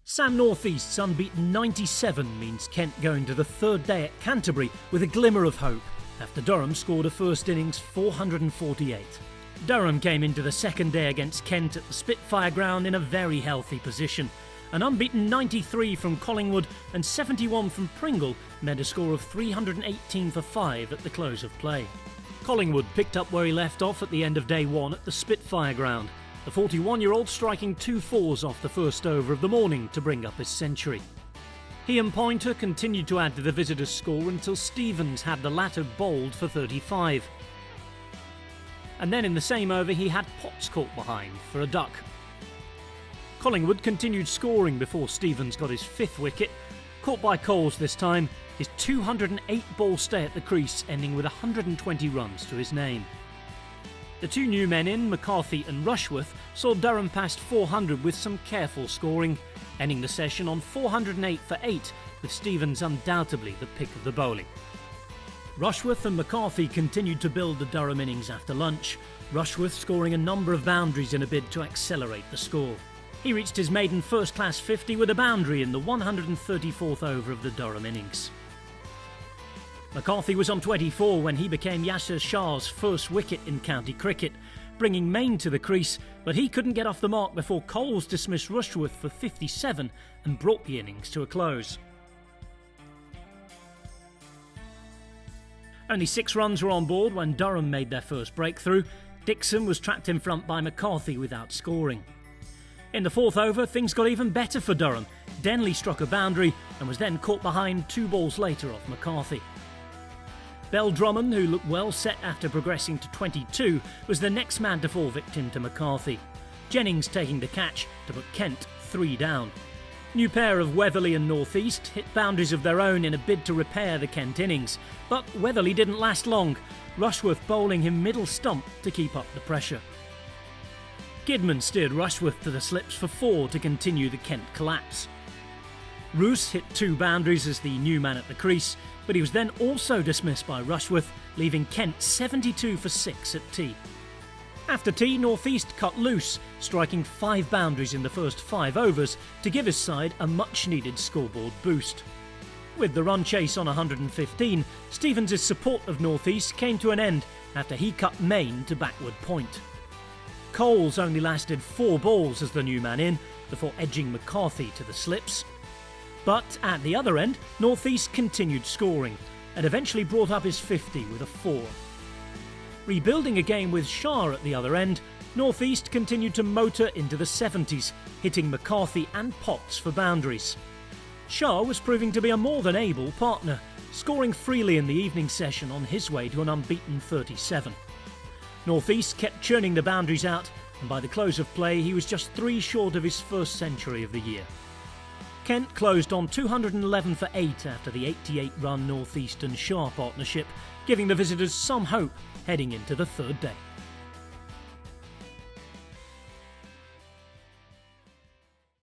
Sam North East's unbeaten 97 means Kent going to the third day at Canterbury with a glimmer of hope after Durham scored a first innings 448. Durham came into the second day against Kent at the Spitfire ground in a very healthy position. An unbeaten 93 from Collingwood and 71 from Pringle meant a score of 318 for 5 at the close of play. Collingwood picked up where he left off at the end of day one at the Spitfire ground, the 41-year-old striking 2 fours off the first over of the morning to bring up his century. He and Pointer continued to add to the visitors' score until Stevens had the latter bowled for 35. And then in the same over he had Potts caught behind for a duck. Collingwood continued scoring before Stevens got his 5th wicket, caught by Coles this time, his 208-ball stay at the crease ending with 120 runs to his name. The 2 new men in, McCarthy and Rushworth, saw Durham past 400 with some careful scoring, ending the session on 408 for 8, with Stevens undoubtedly the pick of the bowling. Rushworth and McCarthy continued to build the Durham innings after lunch, Rushworth scoring a number of boundaries in a bid to accelerate the score. He reached his maiden first-class 50 with a boundary in the 134th over of the Durham innings. McCarthy was on 24 when he became Yasser Shah's first wicket in county cricket, bringing Maine to the crease, but he couldn't get off the mark before Coles dismissed Rushworth for 57 and brought the innings to a close. Only 6 runs were on board when Durham made their first breakthrough. Dixon was trapped in front by McCarthy without scoring. In the 4th over, things got even better for Durham. Denley struck a boundary and was then caught behind 2 balls later off McCarthy. Bell Drummond, who looked well set after progressing to 22, was the next man to fall victim to McCarthy. Jennings taking the catch to put Kent 3 down. New pair of Weatherly and North East hit boundaries of their own in a bid to repair the Kent innings, but Weatherly didn't last long, Rushworth bowling him middle stump to keep up the pressure. Kidman steered Rushworth to the slips for 4 to continue the Kent collapse. Roos hit 2 boundaries as the new man at the crease, but he was then also dismissed by Rushworth, leaving Kent 72 for 6 at tea. After tea, North East cut loose, striking 5 boundaries in the first 5 overs to give his side a much-needed scoreboard boost. With the run chase on 115, Stevens' support of North East came to an end after he cut Maine to backward point. Coles only lasted 4 balls as the new man in, before edging McCarthy to the slips. But at the other end, North East continued scoring, and eventually brought up his 50 with a 4. Rebuilding a game with Shah at the other end, North East continued to motor into the 70s, hitting McCarthy and Potts for boundaries. Shah was proving to be a more than able partner, scoring freely in the evening session on his way to an unbeaten 37. North East kept churning the boundaries out, and by the close of play he was just 3 short of his first century of the year. Kent closed on 211 for 8 after the 88-run North East and Shah partnership, giving the visitors some hope heading into the third day.